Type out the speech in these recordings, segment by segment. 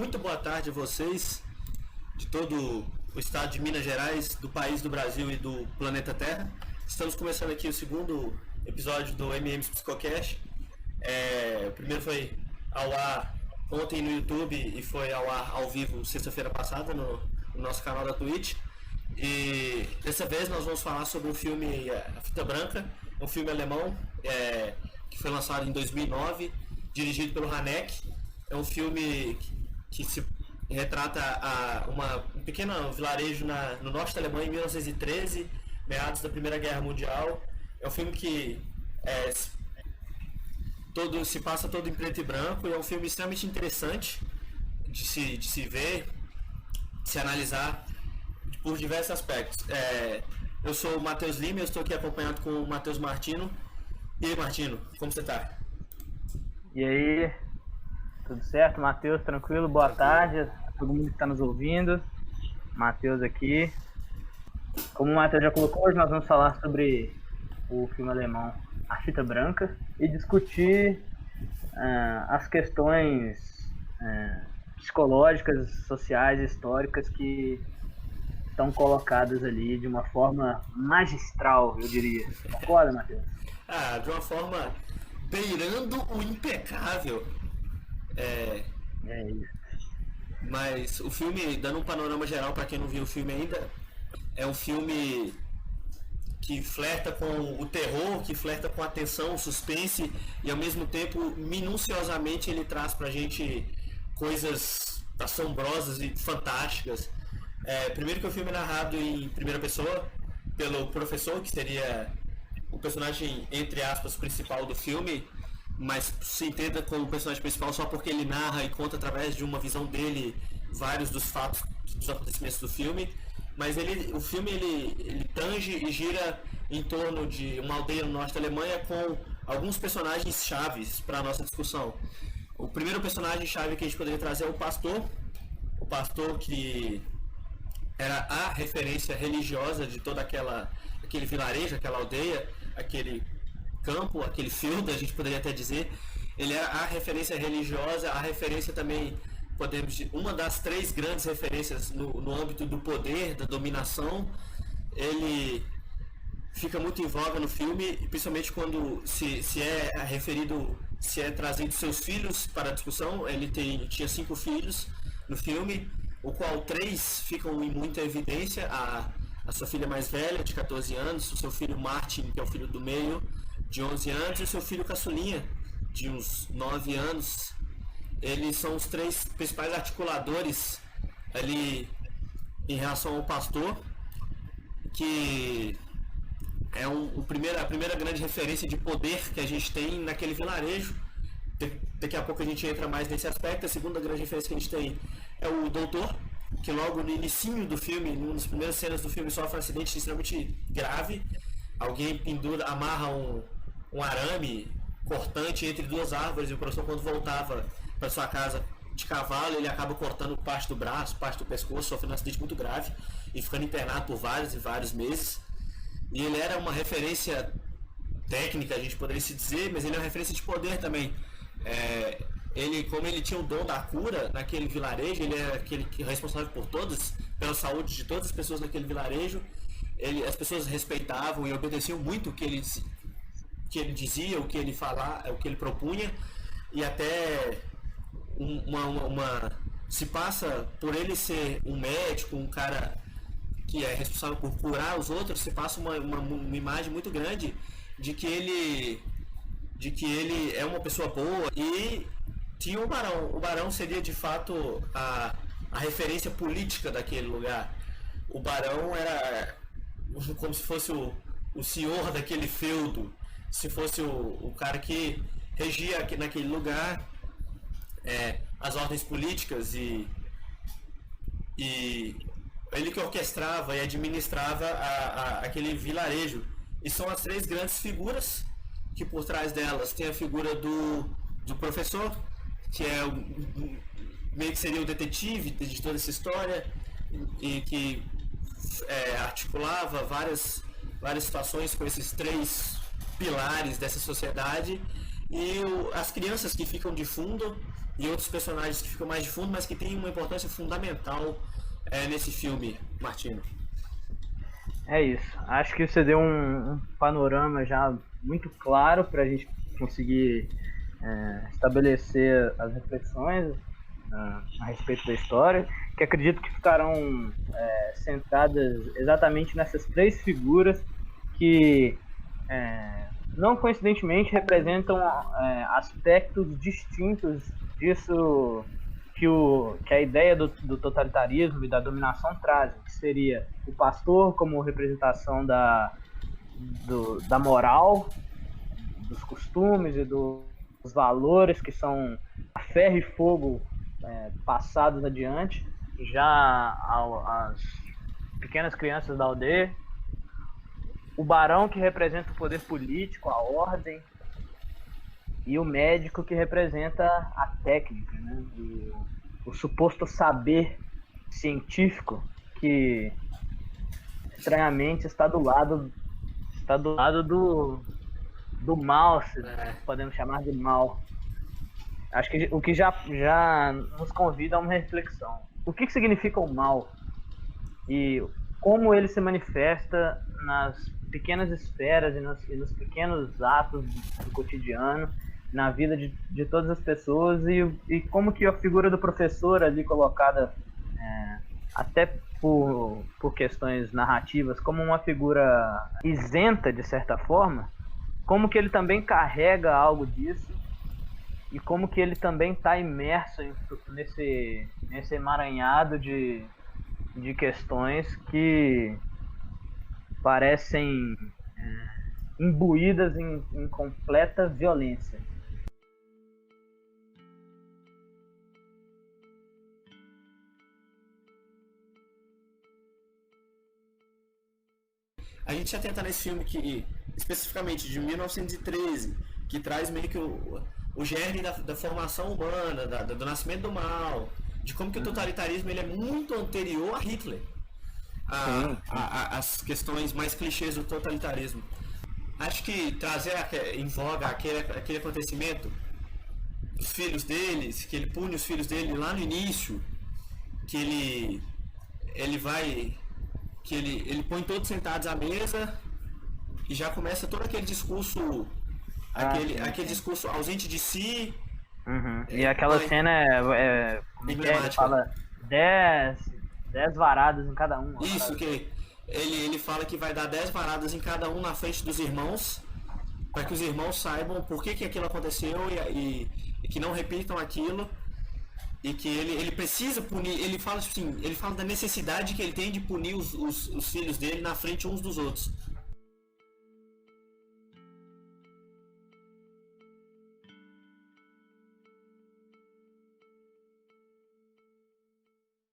Muito boa tarde a vocês de todo o estado de Minas Gerais, do país do Brasil e do planeta Terra. Estamos começando aqui o segundo episódio do MM's Psicocast. O primeiro foi ao ar ontem no YouTube e foi ao ar ao vivo sexta-feira passada no nosso canal da Twitch. E dessa vez nós vamos falar sobre o filme A Fita Branca, um filme alemão que foi lançado em 2009, dirigido pelo Haneke. É um filme que se retrata um pequeno vilarejo no norte da Alemanha em 1913, meados da Primeira Guerra Mundial. É um filme que se passa todo em preto e branco, e é um filme extremamente interessante de se ver, de se analisar por diversos aspectos. Eu sou o Matheus Lima, eu estou aqui acompanhado com o Matheus Martino. E aí, Martino, como você está? E aí, tudo certo, Matheus? Tranquilo? Boa tarde a todo mundo que está nos ouvindo. Matheus aqui. Como o Matheus já colocou, hoje nós vamos falar sobre o filme alemão A Fita Branca e discutir as questões psicológicas, sociais e históricas que estão colocadas ali de uma forma magistral, eu diria. Concorda, Matheus? De uma forma beirando o impecável. É isso. Mas o filme, dando um panorama geral para quem não viu o filme ainda, é um filme que flerta com o terror, que flerta com a tensão, o suspense, e ao mesmo tempo, minuciosamente, ele traz pra gente coisas assombrosas e fantásticas. Primeiro que o filme é narrado em primeira pessoa, pelo professor, que seria o personagem, entre aspas, principal do filme, mas se entenda como personagem principal só porque ele narra e conta através de uma visão dele vários dos fatos, dos acontecimentos do filme. Mas o filme tange e gira em torno de uma aldeia no norte da Alemanha com alguns personagens chaves para a nossa discussão. O primeiro personagem chave que a gente poderia trazer é o pastor que era a referência religiosa de todo aquele vilarejo, aquela aldeia, aquele campo, aquele field, a gente poderia até dizer. Ele era a referência religiosa, a referência também, uma das três grandes referências no âmbito do poder, da dominação. Ele fica muito em voga no filme, principalmente quando se é trazido seus filhos para a discussão. Ele tinha 5 filhos no filme, o qual 3 ficam em muita evidência. A sua filha mais velha, de 14 anos, o seu filho Martin, que é o filho do meio, de 11 anos, e o seu filho caçulinha, de uns 9 anos. Eles são os 3 principais articuladores ali em relação ao pastor, que é a primeira grande referência de poder que a gente tem naquele vilarejo. Daqui a pouco a gente entra mais nesse aspecto. A segunda grande referência que a gente tem é o doutor, que logo no inicinho do filme, numa das primeiras cenas do filme, sofre um acidente extremamente grave. Alguém amarra um arame cortante entre 2 árvores, e o professor, quando voltava para sua casa de cavalo, ele acaba cortando parte do braço, parte do pescoço, sofrendo um acidente muito grave e ficando internado por vários e vários meses. E ele era uma referência técnica, a gente poderia se dizer, mas ele é uma referência de poder também. Como ele tinha o dom da cura naquele vilarejo, ele era aquele que é responsável pela saúde de todas as pessoas naquele vilarejo. As pessoas respeitavam e obedeciam muito o que ele dizia, o que ele falava, o que ele propunha, e até se passa por ele ser um médico, um cara que é responsável por curar os outros, se passa uma imagem muito grande de que ele é uma pessoa boa. E tinha o Barão. O Barão seria de fato a referência política daquele lugar. O Barão era como se fosse o senhor daquele feudo, se fosse o cara que regia naquele lugar as ordens políticas, e ele que orquestrava e administrava aquele vilarejo. E são as 3 grandes figuras, que por trás delas tem a figura do professor, que meio que seria o detetive de toda essa história, e que articulava várias situações com esses 3 pilares dessa sociedade. E as crianças que ficam de fundo, e outros personagens que ficam mais de fundo, mas que têm uma importância fundamental nesse filme, Martino. É isso. Acho que você deu um panorama já muito claro para a gente conseguir estabelecer as reflexões a respeito da história, que acredito que ficarão centradas exatamente nessas três figuras que, não coincidentemente, representam aspectos distintos disso que a ideia do totalitarismo e da dominação trazem, que seria o pastor como representação da moral, dos costumes e dos valores que são a ferro e fogo passados adiante já às pequenas crianças da aldeia. O barão, que representa o poder político, a ordem, e o médico, que representa a técnica, né? O suposto saber científico que estranhamente está do lado do mal, se podemos chamar de mal. Acho que o que já nos convida a uma reflexão. O que significa o mal? E como ele se manifesta nas pequenas esferas e nos pequenos atos do cotidiano, na vida de todas as pessoas, e como que a figura do professor ali colocada, até por questões narrativas, como uma figura isenta, de certa forma, como que ele também carrega algo disso, e como que ele também está imerso nesse emaranhado de questões que parecem imbuídas em completa violência. A gente já tenta nesse filme que, especificamente de 1913, que traz meio que o germe da formação humana, do nascimento do mal, de como que o totalitarismo ele é muito anterior a Hitler, as questões mais clichês do totalitarismo. Acho que trazer em voga aquele acontecimento dos filhos deles, que ele pune os filhos dele lá no início, que ele põe todos sentados à mesa e já começa todo aquele discurso, aquele discurso ausente de si. Uhum. E aquela cena ele fala 10 varadas em cada um. Isso, que ele fala que vai dar 10 varadas em cada um na frente dos irmãos, para que os irmãos saibam por que aquilo aconteceu e que não repitam aquilo. E que ele precisa punir, ele fala assim, ele fala da necessidade que ele tem de punir os filhos dele na frente uns dos outros.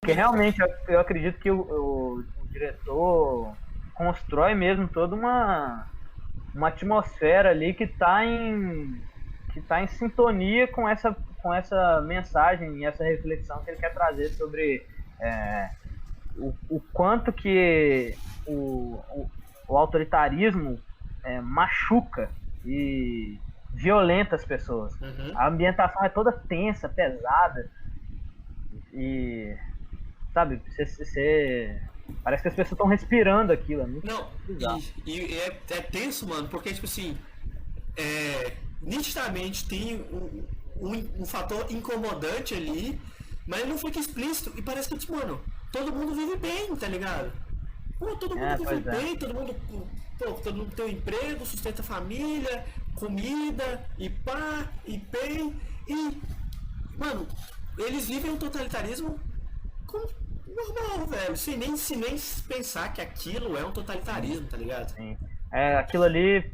Porque realmente eu acredito que o diretor constrói mesmo toda uma atmosfera ali que está em sintonia com essa mensagem e essa reflexão que ele quer trazer sobre o quanto que o autoritarismo machuca e violenta as pessoas. Uhum. A ambientação é toda tensa, pesada e, sabe, parece que as pessoas estão respirando aquilo. É muito bizarro. E é tenso, mano, porque, tipo assim, nitidamente tem um fator incomodante ali, mas ele não fica explícito e parece que, tipo, mano, todo mundo vive bem, tá ligado? Pô, todo mundo vive bem, todo mundo tem um emprego, sustenta a família, comida, e pá, e bem, e, mano, eles vivem um totalitarismo normal, velho, sem nem pensar que aquilo é um totalitarismo, tá ligado? Sim. Aquilo ali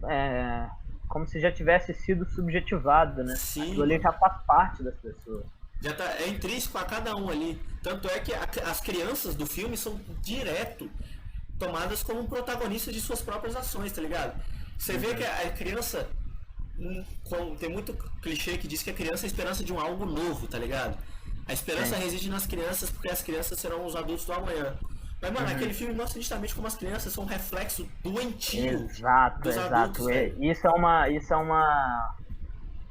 como se já tivesse sido subjetivado, né? Sim. Aquilo ali já faz parte das pessoas. Já é intrínseco a cada um ali. Tanto é que as crianças do filme são direto tomadas como protagonistas de suas próprias ações, tá ligado? Você vê que a criança, tem muito clichê que diz que a criança é a esperança de um algo novo, tá ligado? A esperança reside nas crianças porque as crianças serão os adultos do amanhã. Mas, mano, aquele filme mostra justamente como as crianças são um reflexo doentio dos adultos. Isso é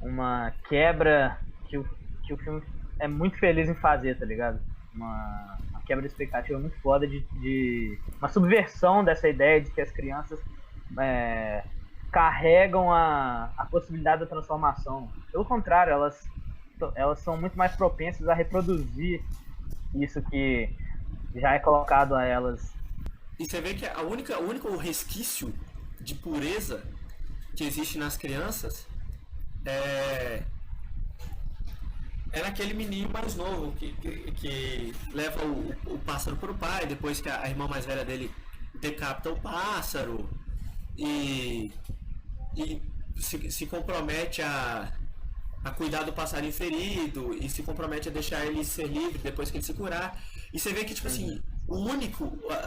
uma quebra que que o filme é muito feliz em fazer, tá ligado? Uma quebra de expectativa muito foda de uma subversão dessa ideia de que as crianças carregam a possibilidade da transformação. Pelo contrário, elas são muito mais propensas a reproduzir isso que já é colocado a elas. E você vê que o único resquício de pureza que existe nas crianças é naquele menino mais novo que leva o pássaro pro pai, depois que a irmã mais velha dele decapita o pássaro e se compromete a cuidar do passarinho ferido e se compromete a deixar ele ser livre depois que ele se curar. E você vê que, tipo assim,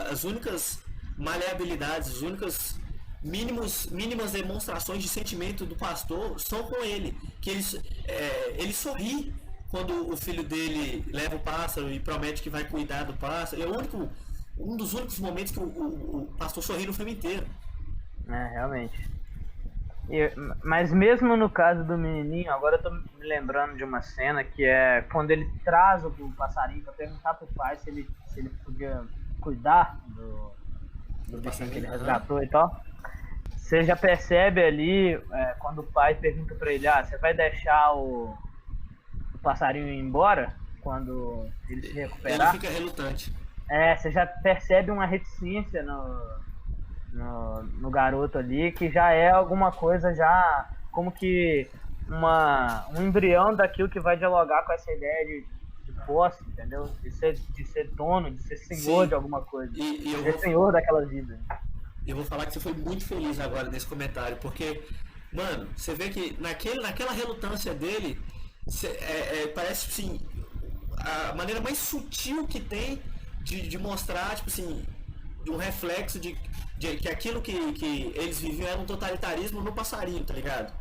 as únicas maleabilidades, as únicas mínimas demonstrações de sentimento do pastor são com ele. Que ele sorri quando o filho dele leva o pássaro e promete que vai cuidar do pássaro. É um dos únicos momentos que o pastor sorri no filme inteiro. Realmente. Mas mesmo no caso do menininho, agora eu tô me lembrando de uma cena que é quando ele traz o passarinho pra perguntar pro pai se ele podia cuidar do bichinho que ele resgatou e tal. Você já percebe ali, quando o pai pergunta pra ele, você vai deixar o passarinho ir embora quando ele se recuperar? Ele fica relutante. Você já percebe uma reticência no garoto ali, que já é alguma coisa, já como que um embrião daquilo que vai dialogar com essa ideia de posse, entendeu? De ser dono, de ser senhor Sim. de alguma coisa. E de ser senhor daquela vida. Eu vou falar que você foi muito feliz agora nesse comentário, porque, mano, você vê que naquela relutância dele, parece, assim, a maneira mais sutil que tem de mostrar, tipo assim, um reflexo de que aquilo que eles viviam era um totalitarismo no passarinho, tá ligado?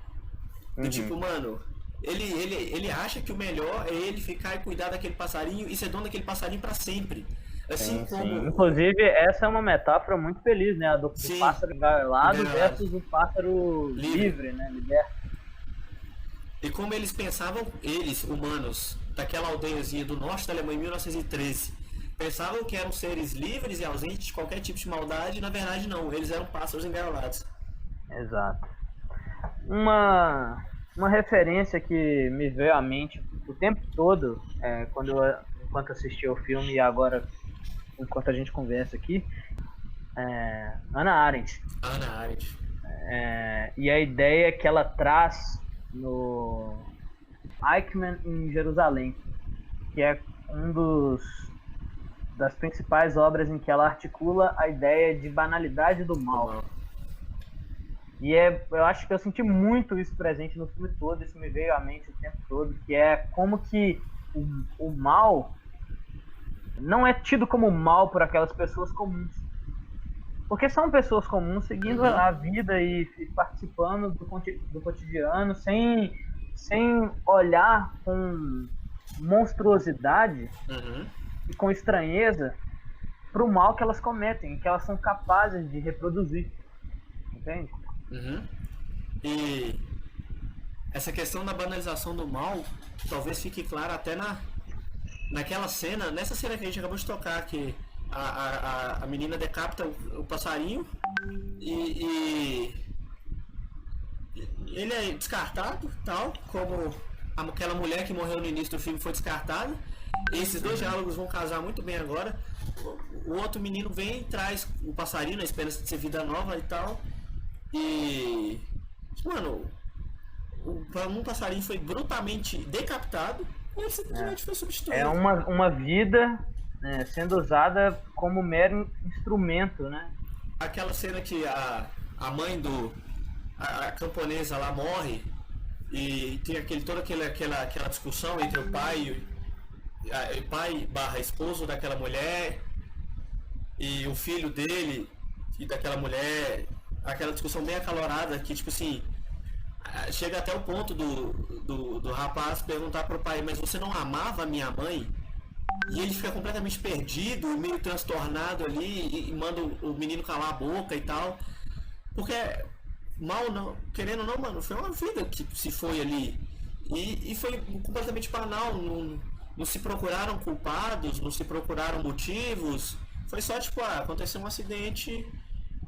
Do tipo, mano, ele acha que o melhor é ele ficar e cuidar daquele passarinho e ser dono daquele passarinho pra sempre. Assim como... Sim. Inclusive, essa é uma metáfora muito feliz, né? A do pássaro engaioelado versus o pássaro livre, né? Liberto. E como eles pensavam, eles, humanos, daquela aldeiazinha do norte da Alemanha em 1913, pensavam que eram seres livres e ausentes de qualquer tipo de maldade, e na verdade não, eles eram pássaros engaiolados. Exato. Uma referência que me veio à mente o tempo todo, enquanto assisti ao filme e agora enquanto a gente conversa aqui, Hannah Arendt. Hannah Arendt. E a ideia que ela traz no Eichmann em Jerusalém, que é das principais obras em que ela articula a ideia de banalidade do mal. E eu acho que eu senti muito isso presente no filme todo, isso me veio à mente o tempo todo, que é como que o mal não é tido como mal por aquelas pessoas comuns. Porque são pessoas comuns seguindo a vida e participando do cotidiano sem olhar com monstruosidade e com estranheza para o mal que elas cometem, que elas são capazes de reproduzir. Entende? E essa questão da banalização do mal talvez fique clara até nessa cena que a gente acabou de tocar, que a menina decapita o passarinho e ele é descartado, tal como aquela mulher que morreu no início do filme foi descartada. Esses dois diálogos vão casar muito bem agora. O outro menino vem e traz o passarinho na esperança de ser vida nova e tal. E, mano, um passarinho foi brutalmente decapitado e ele simplesmente foi substituído. É uma vida, né, sendo usada como mero instrumento, né? Aquela cena que a mãe a camponesa lá morre e tem toda aquela discussão entre o pai barra esposo daquela mulher e o filho dele e daquela mulher, aquela discussão bem acalorada que, tipo assim, chega até o ponto do rapaz perguntar pro pai, mas você não amava a minha mãe? E ele fica completamente perdido, meio transtornado ali e manda o menino calar a boca e tal, porque mal não, querendo ou não, mano, foi uma vida que se foi ali E foi completamente banal, não se procuraram culpados, não se procuraram motivos. Foi só tipo, aconteceu um acidente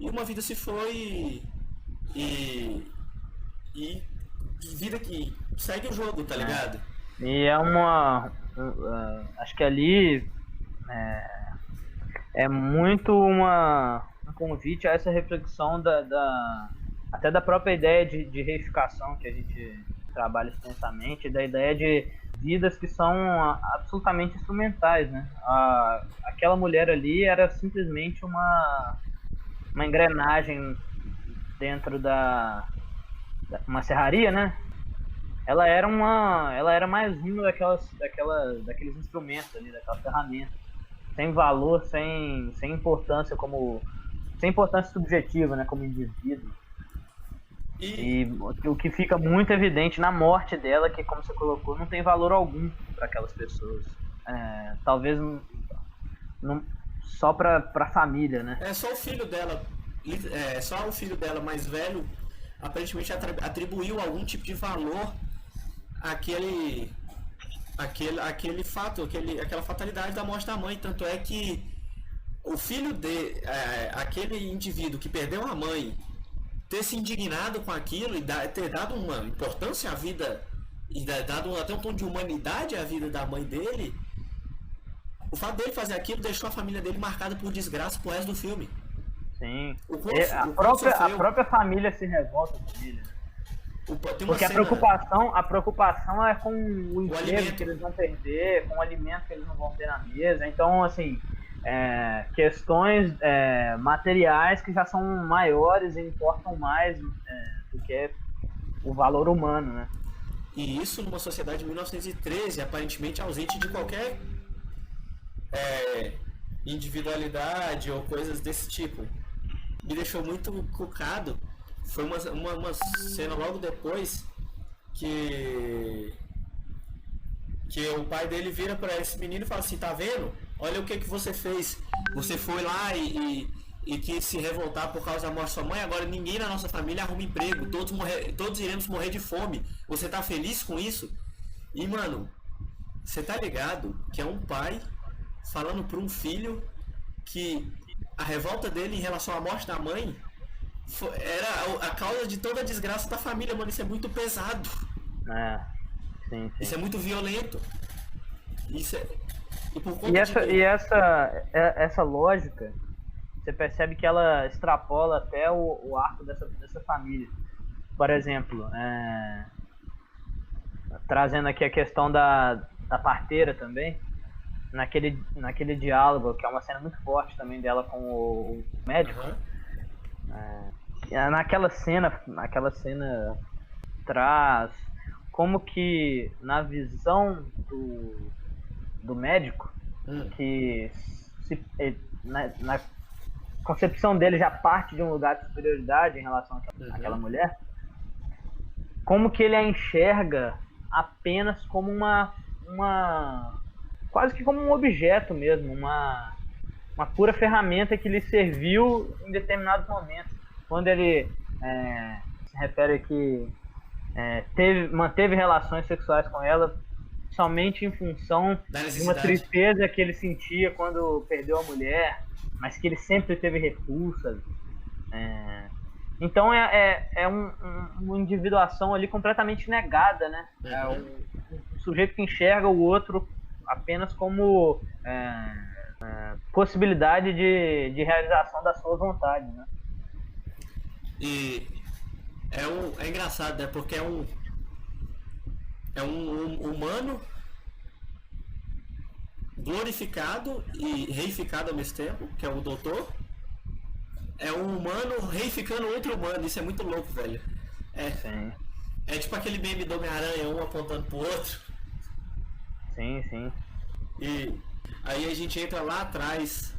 e uma vida se foi e vida que segue o jogo, tá ligado? E é acho que ali é muito um convite a essa reflexão até da própria ideia de reificação que a gente trabalha extensamente, da ideia de vidas que são absolutamente instrumentais, né? Aquela mulher ali era simplesmente uma engrenagem dentro uma serraria, né? Ela era mais um daqueles instrumentos ali, daquelas ferramentas, sem valor, sem importância sem importância subjetiva, né, como indivíduo. E o que fica muito evidente na morte dela, que como você colocou, não tem valor algum para aquelas pessoas. Talvez só para a família, né? Só o filho dela, só o filho dela mais velho, aparentemente atribuiu algum tipo de valor àquele fato, aquela fatalidade da morte da mãe. Tanto é que o filho aquele indivíduo que perdeu a mãe, ter se indignado com aquilo e ter dado uma importância à vida e dado até um tom de humanidade à vida da mãe dele, o fato dele fazer aquilo deixou a família dele marcada por desgraça pro resto do filme. Sim. A própria família se revolta com ele. Porque a preocupação é com o emprego que eles vão perder, com o alimento que eles não vão ter na mesa. Então, assim, questões materiais que já são maiores e importam mais do que o valor humano, né? E isso numa sociedade de 1913, aparentemente ausente de qualquer individualidade ou coisas desse tipo. Me deixou muito cucado. Foi uma cena logo depois que o pai dele vira para esse menino e fala assim: tá vendo? Olha o que você fez. Você foi lá e quis se revoltar por causa da morte da sua mãe. Agora ninguém na nossa família arruma emprego. Todos iremos morrer de fome. Você tá feliz com isso? E, mano, você tá ligado que é um pai falando para um filho que a revolta dele em relação à morte da mãe era a causa de toda a desgraça da família, mano. Isso é muito pesado. Sim. Isso é muito violento. Isso é... essa lógica, você percebe que ela extrapola até o arco dessa família. Por exemplo, trazendo aqui a questão da parteira também, naquele diálogo, que é uma cena muito forte também dela com o médico. Naquela cena traz como que na visão do médico, que na concepção dele já parte de um lugar de superioridade em relação àquela mulher, como que ele a enxerga apenas como quase que como um objeto mesmo, uma pura ferramenta que lhe serviu em determinados momentos. Quando ele se refere que manteve relações sexuais com ela somente em função de uma tristeza que ele sentia quando perdeu a mulher, mas que ele sempre teve repulsa. Então uma individuação ali completamente negada, né? É um sujeito que enxerga o outro apenas como possibilidade de realização da sua vontade, né? E é engraçado, né? Porque é um humano glorificado e reificado ao mesmo tempo, que é o doutor. É um humano reificando outro humano. Isso é muito louco, velho. É tipo aquele meme do Homem-Aranha, um apontando pro outro. Sim. E aí a gente entra lá atrás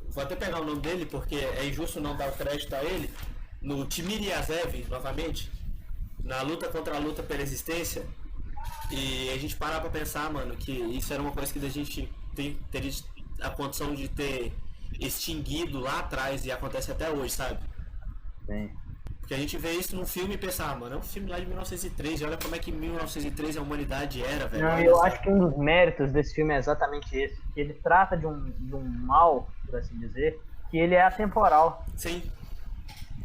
vou até pegar o nome dele porque é injusto não dar o crédito a ele. No Timiriazev, novamente, na luta contra a luta pela existência. E a gente para pra pensar, mano, que isso era uma coisa que a gente teria a condição de ter extinguido lá atrás e acontece até hoje, sabe? Sim. Porque a gente vê isso num filme e pensa, mano, é um filme lá de 1913, olha como é que em 1913 a humanidade era, velho. Não, eu acho que um dos méritos desse filme é exatamente esse, que ele trata de um mal, por assim dizer, que ele é atemporal. Sim.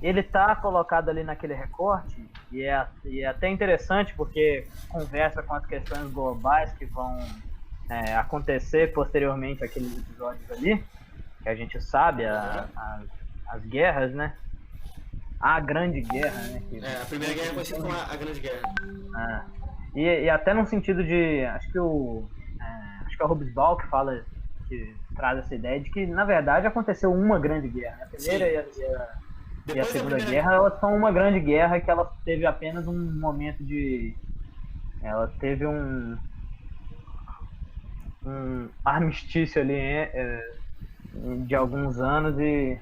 Ele tá colocado ali naquele recorte, e é até interessante porque conversa com as questões globais que vão acontecer posteriormente àqueles episódios ali, que a gente sabe, as guerras, né? A Grande Guerra, né? A Primeira Guerra é conhecida como a Grande Guerra. E até no sentido de, acho que é o Hobsbawm que fala, que traz essa ideia de que, na verdade, aconteceu uma Grande Guerra. A Primeira e a Segunda Guerra, elas são uma grande guerra que ela teve apenas um momento de... Ela teve um armistício ali de alguns anos e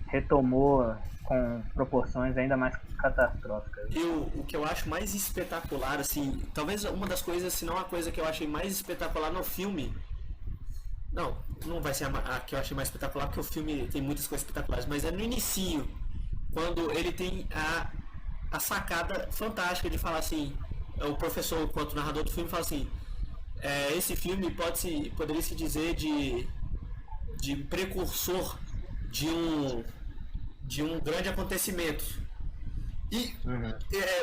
retomou com proporções ainda mais catastróficas. E o que eu acho mais espetacular, assim, talvez uma das coisas, se não a coisa que eu achei mais espetacular no filme... Não vai ser a que eu achei mais espetacular, porque o filme tem muitas coisas espetaculares, mas é no início, quando ele tem a sacada fantástica de falar assim, o professor, quanto narrador do filme, fala assim, esse filme poderia se dizer de precursor de um grande acontecimento. E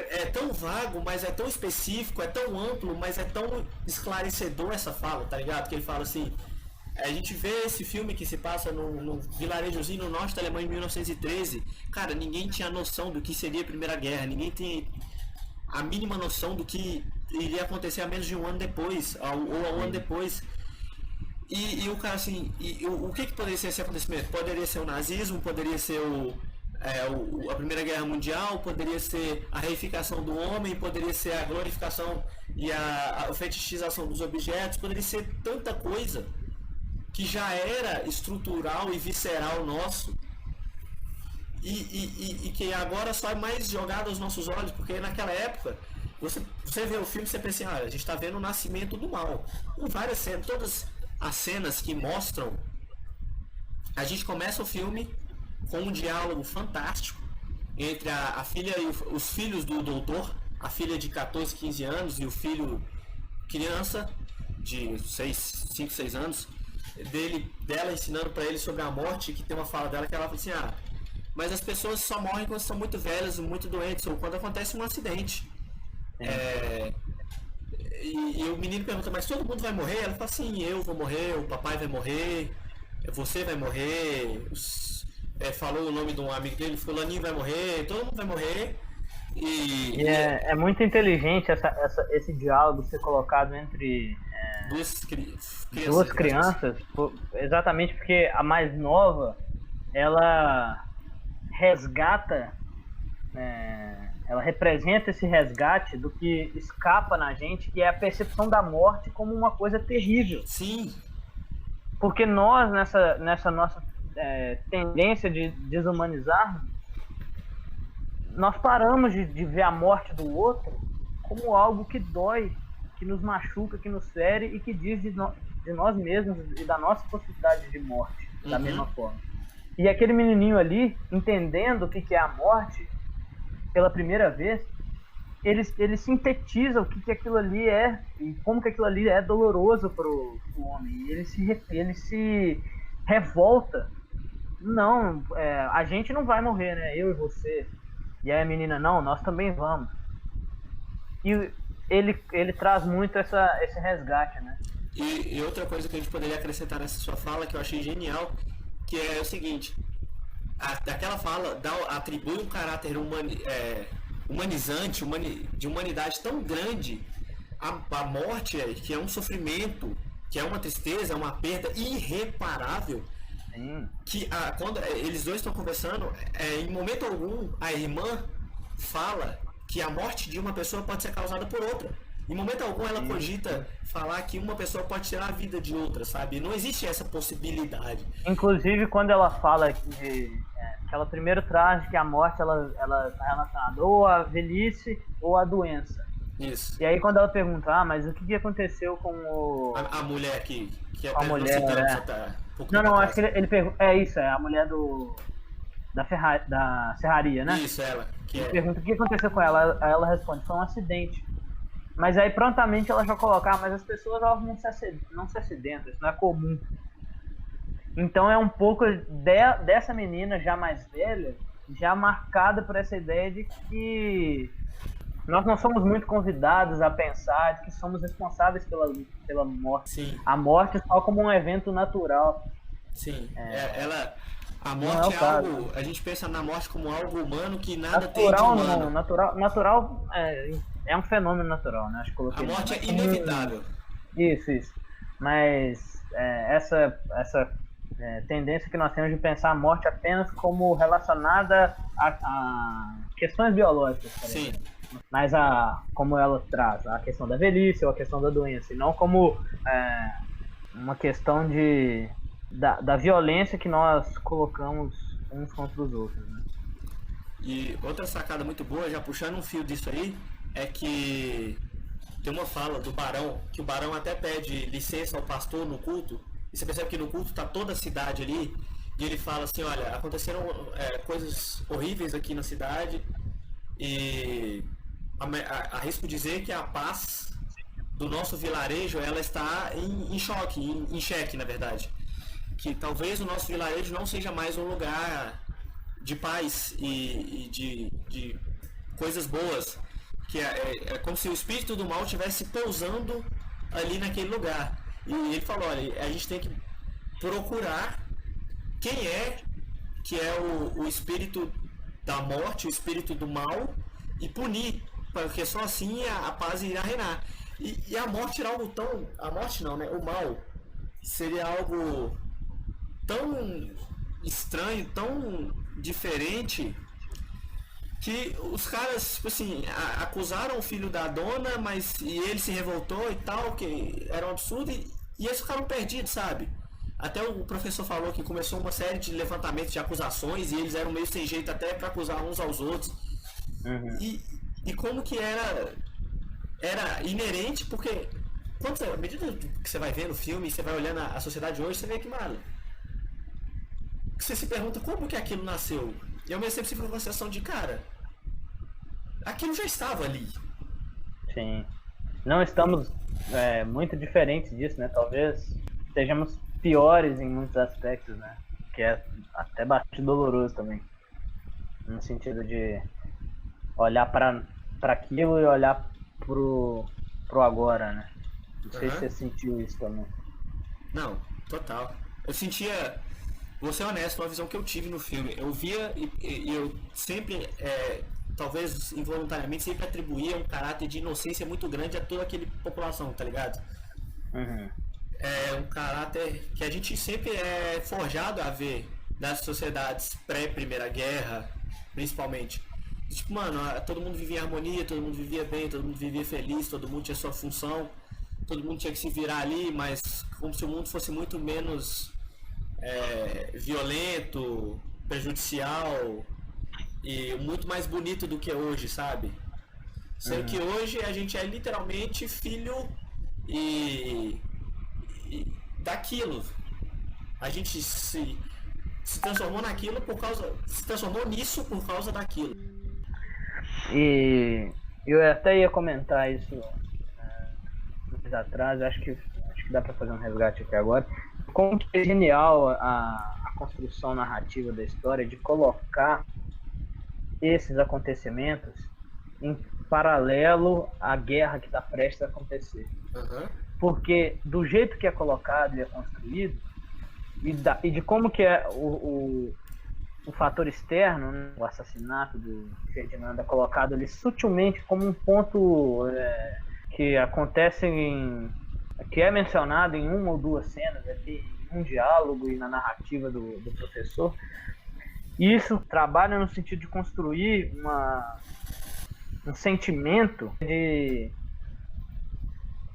é tão vago, mas é tão específico, é tão amplo, mas é tão esclarecedor essa fala, tá ligado? Que ele fala assim, a gente vê esse filme que se passa no vilarejozinho no norte da Alemanha em 1913. Cara, ninguém tinha noção do que seria a Primeira Guerra, ninguém tem a mínima noção do que iria acontecer a menos de um ano depois, ou a um ano depois. E o cara assim, o que poderia ser esse acontecimento? Poderia ser o nazismo, poderia ser a Primeira Guerra Mundial, poderia ser a reificação do homem, poderia ser a glorificação e a fetichização dos objetos, poderia ser tanta coisa que já era estrutural e visceral nosso e que agora só é mais jogado aos nossos olhos, porque naquela época você vê o filme e você pensa assim, a gente está vendo o nascimento do mal, com várias cenas, todas as cenas que mostram, a gente começa o filme com um diálogo fantástico entre a filha e os filhos do doutor, a filha de 14, 15 anos e o filho criança de 5, 6 anos, dela ensinando para ele sobre a morte, que tem uma fala dela que ela fala assim, mas as pessoas só morrem quando são muito velhas, muito doentes, ou quando acontece um acidente. E o menino pergunta, mas todo mundo vai morrer? Ela fala assim, eu vou morrer, o papai vai morrer, você vai morrer, falou o nome de um amigo dele, fulaninho vai morrer, todo mundo vai morrer. É muito inteligente esse diálogo ser colocado entre duas crianças, exatamente porque a mais nova, ela resgata, ela representa esse resgate do que escapa na gente, que é a percepção da morte como uma coisa terrível. Sim. Porque nós, nessa nossa tendência de desumanizar, nós paramos de ver a morte do outro como algo que dói, que nos machuca, que nos fere e que diz de nós mesmos e da nossa possibilidade de morte, da mesma forma. E aquele menininho ali, entendendo o que é a morte, pela primeira vez, ele sintetiza o que aquilo ali é e como que aquilo ali é doloroso pro homem. Ele se revolta. Não, a gente não vai morrer, né? Eu e você. E aí a menina, não, nós também vamos. E ele traz muito esse resgate, né? E outra coisa que a gente poderia acrescentar nessa sua fala, que eu achei genial, que é o seguinte, daquela fala atribui um caráter humanizante, de humanidade tão grande à morte, que é um sofrimento, que é uma tristeza, é uma perda irreparável. Sim. Que quando eles dois estão conversando, em momento algum a irmã fala que a morte de uma pessoa pode ser causada por outra. Em momento algum ela cogita falar que uma pessoa pode tirar a vida de outra, sabe? Não existe essa possibilidade. Inclusive quando ela fala que ela primeiro traz que a morte ela está relacionada ou à velhice ou à doença. Isso. E aí quando ela pergunta, mas o que aconteceu com a mulher que a mulher, tá não, acho que ele pergunta, a mulher do da serraria, né? Isso, ela. Que Pergunta o que aconteceu com ela. Aí ela responde, foi um acidente. Mas aí prontamente ela já coloca, mas as pessoas elas não se acidentam, isso não é comum. Então é um pouco dessa menina já mais velha, já marcada por essa ideia de que nós não somos muito convidados a pensar de que somos responsáveis pela morte. Sim. A morte só como um evento natural. Sim. A Não é morte o é caso. algo. A gente pensa na morte como algo humano que nada tem de Natural humano. não, natural é um fenômeno natural, né? Acho que A morte é inevitável. Isso. Mas essa tendência que nós temos de pensar a morte apenas como relacionada a questões biológicas, por Sim. exemplo. Mas como ela traz a questão da velhice ou a questão da doença, e não como uma questão da violência que nós colocamos uns contra os outros, né? E outra sacada muito boa, já puxando um fio disso aí, é que tem uma fala do Barão, que o Barão até pede licença ao pastor no culto, e você percebe que no culto tá toda a cidade ali, e ele fala assim, olha, aconteceram coisas horríveis aqui na cidade, e arrisco dizer que a paz do nosso vilarejo, ela está em xeque, na verdade. Que talvez o nosso vilarejo não seja mais um lugar de paz e de coisas boas, que é como se o espírito do mal estivesse pousando ali naquele lugar. E ele falou, olha, a gente tem que procurar quem que é o espírito da morte, o espírito do mal, e punir, porque só assim a paz irá reinar. E a morte era algo tão... A morte não, né? O mal seria algo tão estranho, tão diferente, que os caras, tipo assim, acusaram o filho da dona, e ele se revoltou e tal, que era um absurdo, e eles ficaram perdidos, sabe? Até o professor falou que começou uma série de levantamentos de acusações, e eles eram meio sem jeito até para acusar uns aos outros. Uhum. E como que era inerente, porque à medida que você vai vendo o filme, você vai olhando a sociedade hoje, você vê que, mano, você se pergunta como que aquilo nasceu. E ao mesmo tempo você fica com a sensação de, cara, aquilo já estava ali. Sim. Não estamos muito diferentes disso, né? Talvez sejamos piores em muitos aspectos, né? Que é até bastante doloroso também. No sentido de olhar para aquilo e olhar pro agora, né? Não sei se você sentiu isso também. Não, total. Eu sentia... Vou ser honesto, uma visão que eu tive no filme. Eu via e eu sempre, talvez involuntariamente, sempre atribuía um caráter de inocência muito grande a toda aquela população, tá ligado? Uhum. É um caráter que a gente sempre é forjado a ver nas sociedades pré-Primeira Guerra, principalmente. Tipo, mano, todo mundo vivia em harmonia, todo mundo vivia bem, todo mundo vivia feliz, todo mundo tinha sua função, todo mundo tinha que se virar ali, mas como se o mundo fosse muito menos... violento, prejudicial e muito mais bonito do que hoje, sabe? Sendo que hoje a gente é literalmente filho e daquilo. A gente se transformou naquilo se transformou nisso por causa daquilo. E eu até ia comentar isso mais atrás, acho que dá para fazer um resgate aqui agora. Como que é genial a construção narrativa da história de colocar esses acontecimentos em paralelo à guerra que está prestes a acontecer. Uhum. Porque do jeito que é colocado e é construído, e de como que é o fator externo, né, o assassinato do Ferdinando é colocado ali sutilmente como um ponto que acontece que é mencionado em uma ou duas cenas aqui, em um diálogo e na narrativa do professor. E isso trabalha no sentido de construir um sentimento de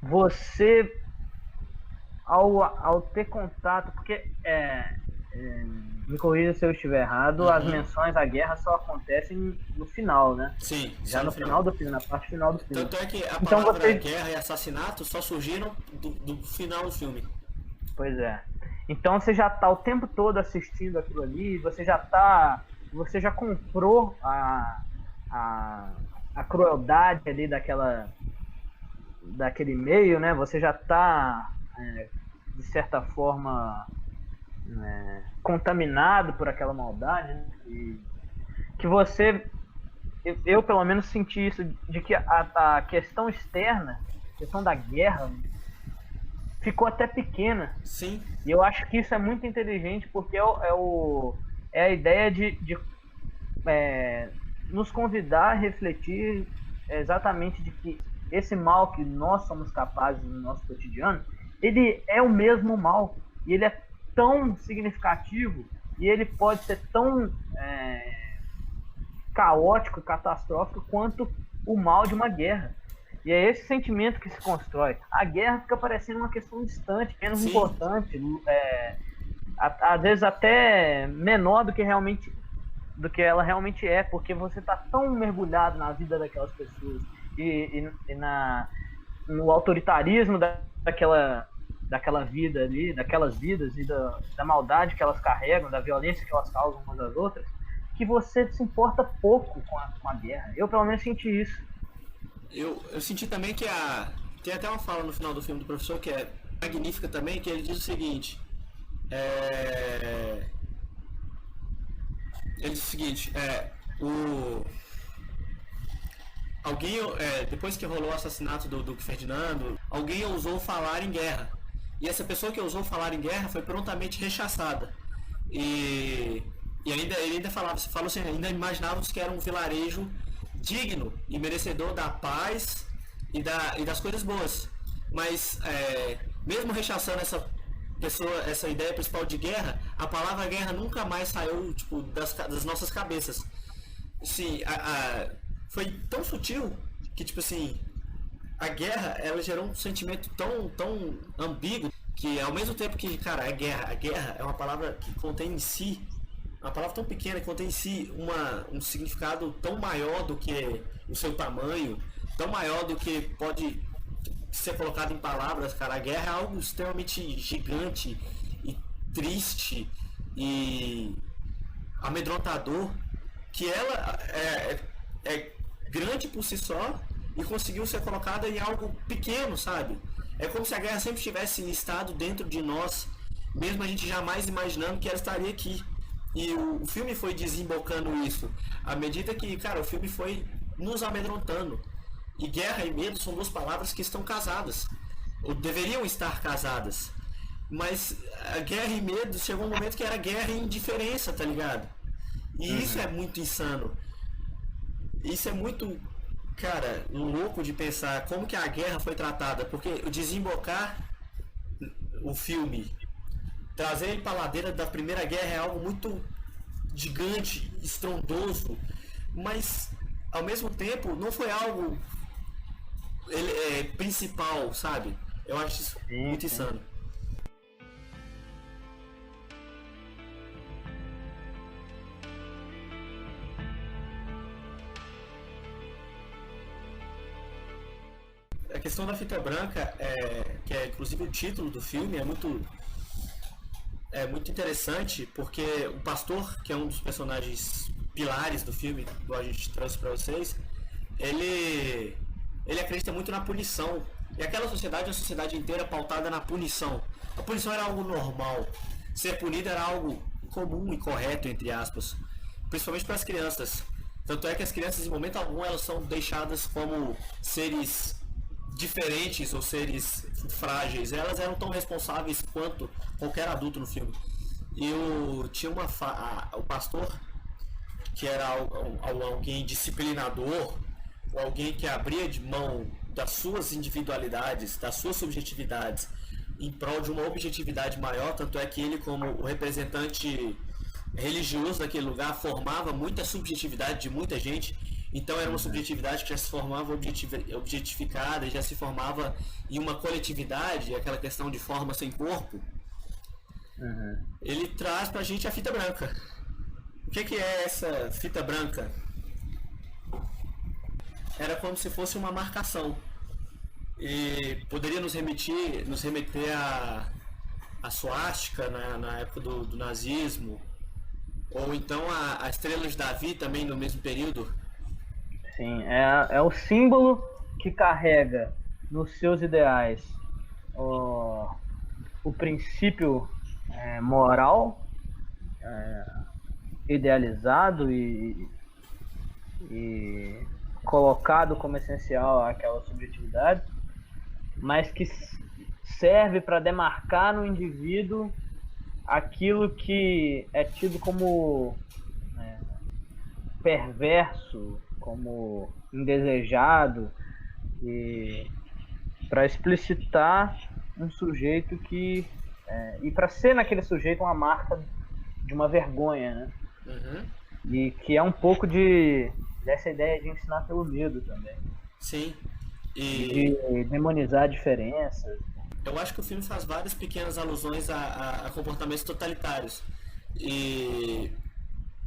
você ao ter contato, porque me corrija se eu estiver errado, as menções à guerra só acontecem no final, né? Sim, já no final do filme, na parte final do filme. Tanto é que a palavra guerra e assassinato só surgiram do final do filme. Pois é. Então você já está o tempo todo assistindo aquilo ali, você já está você já comprou a crueldade ali daquele meio, né? Você já está, de certa forma, contaminado por aquela maldade, né? E que você, eu pelo menos senti isso, de que a questão externa, a questão da guerra, ficou até pequena. Sim. E eu acho que isso é muito inteligente, porque é a ideia de nos convidar a refletir exatamente de que esse mal que nós somos capazes no nosso cotidiano, ele é o mesmo mal, e ele é tão significativo, e ele pode ser tão caótico, catastrófico, quanto o mal de uma guerra. E é esse sentimento que se constrói. A guerra fica parecendo uma questão distante, menos Sim. importante, às vezes até menor do que ela realmente é, porque você está tão mergulhado na vida daquelas pessoas e no autoritarismo daquela vida ali, daquelas vidas e da maldade que elas carregam, da violência que elas causam umas às outras, que você se importa pouco com a guerra. Eu pelo menos senti isso. Eu senti também que tem até uma fala no final do filme do professor que é magnífica também, que ele diz o seguinte, ele diz o seguinte, alguém, depois que rolou o assassinato do Duque Ferdinando, alguém ousou falar em guerra. E essa pessoa que ousou falar em guerra foi prontamente rechaçada. E ele ainda falou assim, ainda imaginávamos que era um vilarejo digno e merecedor da paz e das coisas boas. Mas, mesmo rechaçando essa ideia principal de guerra, a palavra guerra nunca mais saiu tipo, das nossas cabeças. Assim, foi tão sutil que, tipo assim, a guerra, ela gerou um sentimento tão ambíguo que, ao mesmo tempo que, cara, a guerra é uma palavra que contém em si, uma palavra tão pequena que contém em si um significado tão maior do que o seu tamanho, tão maior do que pode ser colocado em palavras, cara. A guerra é algo extremamente gigante e triste e amedrontador, que ela é grande por si só e conseguiu ser colocada em algo pequeno, sabe? É como se a guerra sempre tivesse estado dentro de nós, mesmo a gente jamais imaginando que ela estaria aqui. E o filme foi desembocando isso, à medida que, cara, o filme foi nos amedrontando. E guerra e medo são duas palavras que estão casadas, ou deveriam estar casadas. Mas a guerra e medo chegou um momento que era guerra e indiferença, tá ligado? E isso é muito insano. Isso é muito, cara, louco de pensar como que a guerra foi tratada. Porque o desembocar o filme, trazer ele pra ladeira da Primeira Guerra é algo muito gigante, estrondoso. Mas, ao mesmo tempo, não foi algo principal, sabe? Eu acho isso muito insano. A questão da fita branca, que é inclusive o título do filme, é muito interessante, porque o pastor, que é um dos personagens pilares do filme, que a gente trouxe para vocês, ele acredita muito na punição. E aquela sociedade é uma sociedade inteira pautada na punição. A punição era algo normal. Ser punido era algo comum e correto, entre aspas. Principalmente para as crianças. Tanto é que as crianças, em momento algum, elas são deixadas como seres diferentes ou seres frágeis. Elas eram tão responsáveis quanto qualquer adulto no filme. E tinha o pastor, que era alguém disciplinador, alguém que abria de mão das suas individualidades, das suas subjetividades, em prol de uma objetividade maior. Tanto é que ele, como o representante religioso daquele lugar, formava muita subjetividade de muita gente. Então era uma subjetividade que já se formava objetificada e já se formava em uma coletividade, aquela questão de forma sem corpo. Ele traz pra gente a fita branca. O que é essa fita branca? Era como se fosse uma marcação. E poderia nos remeter a suástica, né, na época do nazismo, Ou então a Estrela de Davi também no mesmo período. Sim, é o símbolo que carrega nos seus ideais o princípio moral idealizado e colocado como essencial àquela subjetividade, mas que serve para demarcar no indivíduo aquilo que é tido como perverso, como indesejado, e para explicitar um sujeito que e para ser naquele sujeito uma marca de uma vergonha, né? Uhum. E que é um pouco dessa ideia de ensinar pelo medo também. Sim. E E de demonizar diferenças. eu acho que o filme faz várias pequenas alusões a comportamentos totalitários.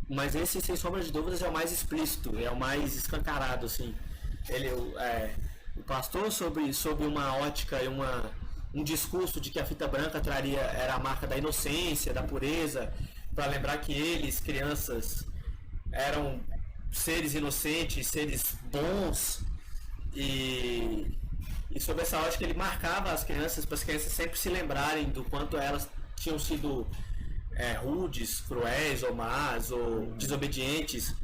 Mas esse, sem sombra de dúvidas, é o mais explícito, é o mais escancarado, assim. O pastor, sob uma ótica e um discurso de que a fita branca era a marca da inocência, da pureza, para lembrar que eles, crianças, eram seres inocentes, seres bons, e sob essa ótica ele marcava as crianças para as crianças sempre se lembrarem do quanto elas tinham sido rudes, cruéis ou más ou desobedientes.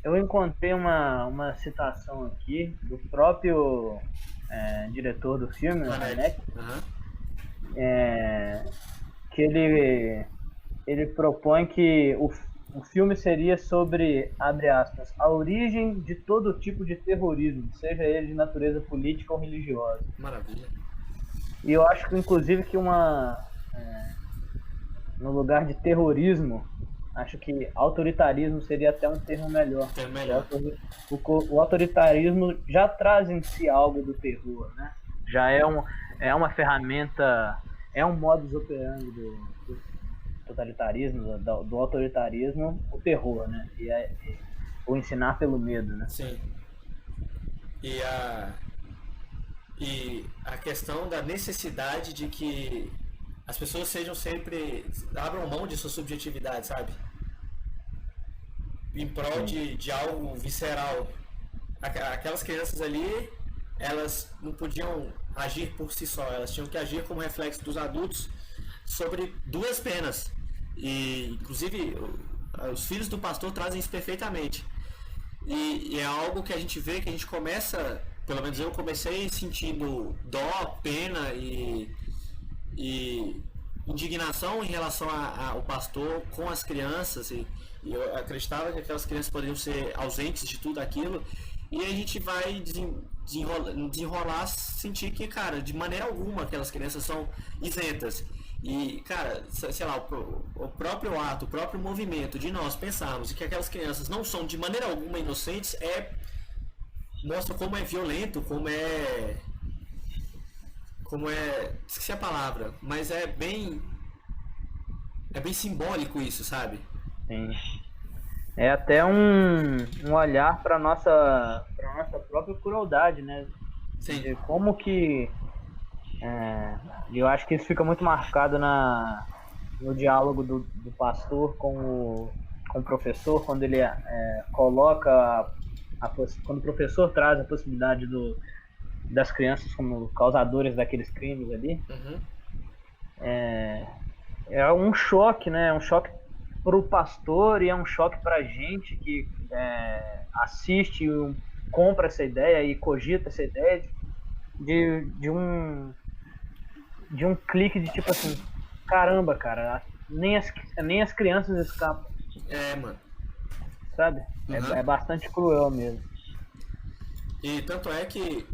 Eu encontrei uma citação aqui do próprio diretor do filme, o Haneke, que ele propõe que o filme seria sobre, abre aspas, a origem de todo tipo de terrorismo, seja ele de natureza política ou religiosa. Maravilha. E eu acho que, inclusive, que no lugar de terrorismo, acho que autoritarismo seria até um termo melhor. O autoritarismo já traz em si algo do terror, né? Já é uma ferramenta, é um modus operandi do totalitarismo, do autoritarismo, o terror, né? O ensinar pelo medo, né? Sim. E a questão da necessidade de que as pessoas sejam sempre, abram mão de sua subjetividade, sabe? Em prol de algo visceral. Aquelas crianças ali, elas não podiam agir por si só, elas tinham que agir como reflexo dos adultos sobre duas penas. E, inclusive, os filhos do pastor trazem isso perfeitamente. E é algo que a gente vê, que a gente começa, pelo menos eu comecei sentindo dó, pena e indignação em relação ao pastor com as crianças. E eu acreditava que aquelas crianças poderiam ser ausentes de tudo aquilo. E a gente vai desenrolar, sentir que, cara, de maneira alguma aquelas crianças são isentas. E, cara, sei lá, o próprio ato, o próprio movimento de nós pensarmos que aquelas crianças não são de maneira alguma inocentes mostra como é violento, como é, esqueci a palavra, mas é bem simbólico isso, sabe? Sim. É até um olhar para nossa própria crueldade, né? Sim. De como que eu acho que isso fica muito marcado no diálogo do pastor com o professor, quando ele coloca quando o professor traz a possibilidade das crianças como causadores daqueles crimes ali. Uhum. É um choque, né? É um choque para o pastor e é um choque para a gente que assiste, compra essa ideia e cogita essa ideia de um clique de tipo assim, caramba, cara, nem as crianças escapam. Mano. Sabe? Uhum. É bastante cruel mesmo. E tanto é que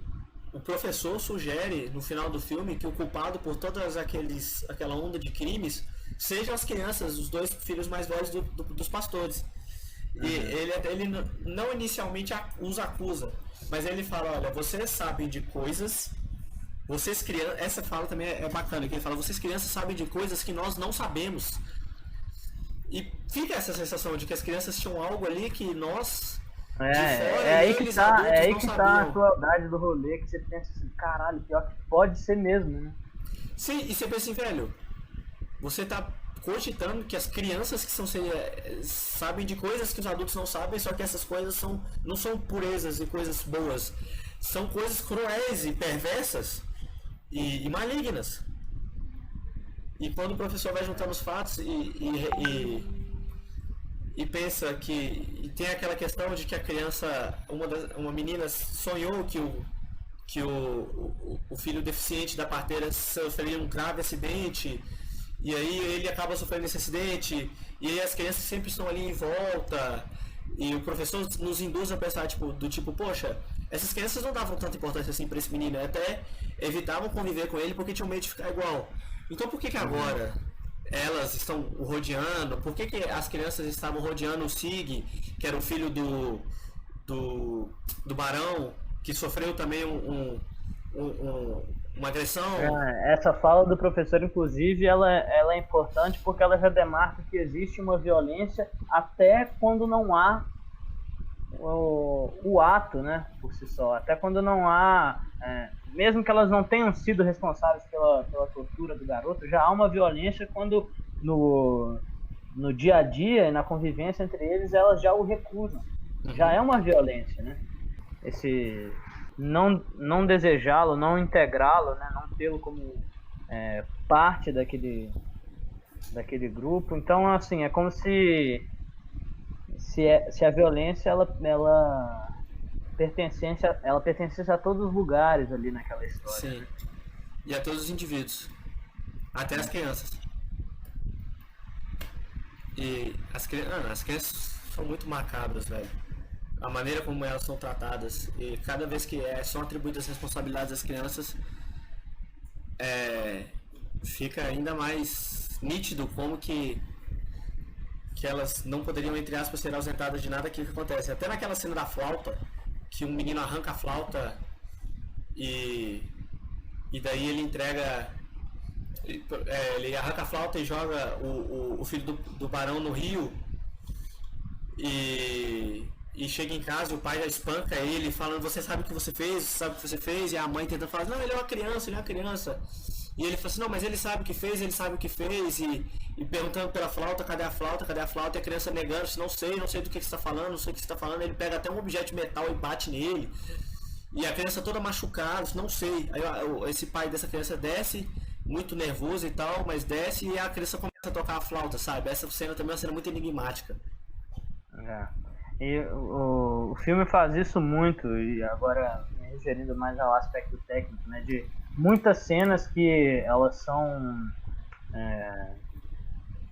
o professor sugere no final do filme que o culpado por todas aquela onda de crimes sejam as crianças, os dois filhos mais velhos dos pastores. E ele não inicialmente os acusa, mas ele fala, olha, vocês sabem de coisas, vocês crianças, essa fala também é bacana, que ele fala, vocês crianças sabem de coisas que nós não sabemos. E fica essa sensação de que as crianças tinham algo ali que nós aí que tá a crueldade do rolê, que você pensa assim, caralho, pior que pode ser mesmo, né? Sim, e você pensa assim, velho, você tá cogitando que as crianças que sabem de coisas que os adultos não sabem, só que essas coisas não são purezas e coisas boas, são coisas cruéis e perversas e malignas. E quando o professor vai juntando os fatos e pensa e tem aquela questão de que a criança, uma menina sonhou que o filho deficiente da parteira sofreria um grave acidente, e aí ele acaba sofrendo esse acidente, e aí as crianças sempre estão ali em volta, e o professor nos induz a pensar poxa, essas crianças não davam tanta importância assim para esse menino, até evitavam conviver com ele porque tinham medo de ficar igual. Então por que agora elas estão rodeando? Por que as crianças estavam rodeando o Sig, que era o filho do Barão, que sofreu também uma agressão? Essa fala do professor, inclusive, ela é importante porque ela já demarca que existe uma violência até quando não há o ato, né, por si só. Até quando não há... mesmo que elas não tenham sido responsáveis pela tortura do garoto, já há uma violência quando no dia a dia e na convivência entre eles, elas já o recusam. Já é uma violência, né? Esse não desejá-lo, não integrá-lo, né? Não tê-lo como parte daquele grupo. Então, assim, é como se a violência ela pertencesse a todos os lugares ali naquela história. Sim. E a todos os indivíduos. Até as crianças. E as crianças são muito macabras, velho. A maneira como elas são tratadas. E cada vez que são atribuídas responsabilidades às crianças, fica ainda mais nítido como que elas não poderiam, entre aspas, ser ausentadas de nada que acontece. Até naquela cena da flauta, que um menino arranca a flauta e daí ele entrega... ele arranca a flauta e joga o filho do barão no rio e chega em casa e o pai já espanca ele falando: você sabe o que você fez, e a mãe tenta falar: não, ele é uma criança. E ele fala assim: não, mas ele sabe o que fez, e perguntando pela flauta, cadê a flauta, e a criança negando: não sei do que você está falando, não sei o que você está falando. Ele pega até um objeto de metal e bate nele, e a criança toda machucada, não sei. Aí esse pai dessa criança desce, muito nervoso e tal, mas desce e a criança começa a tocar a flauta, sabe? Essa cena também é uma cena muito enigmática. E o filme faz isso muito, e agora me referindo mais ao aspecto técnico, né, de muitas cenas que elas são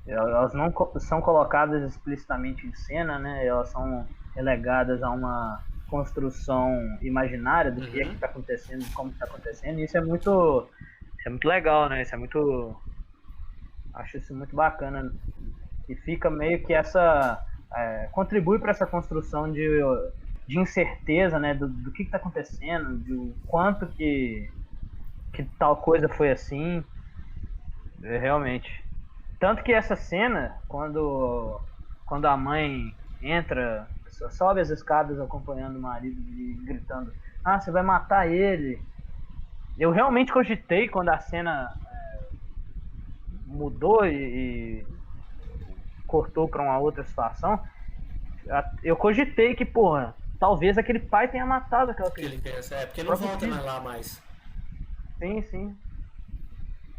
elas não são colocadas explicitamente em cena, né, elas são relegadas a uma construção imaginária do que é que está acontecendo, como está acontecendo, e isso é muito legal, né, acho isso muito bacana, e fica meio que contribui para essa construção de incerteza, né, do que está acontecendo, do quanto que tal coisa foi assim, realmente. Tanto que essa cena, quando a mãe entra, sobe as escadas acompanhando o marido e gritando: ah, você vai matar ele. Eu realmente cogitei, quando a cena mudou e cortou para uma outra situação, eu cogitei que, porra, talvez aquele pai tenha matado aquela criança. Porque não volta lá mais. Sim.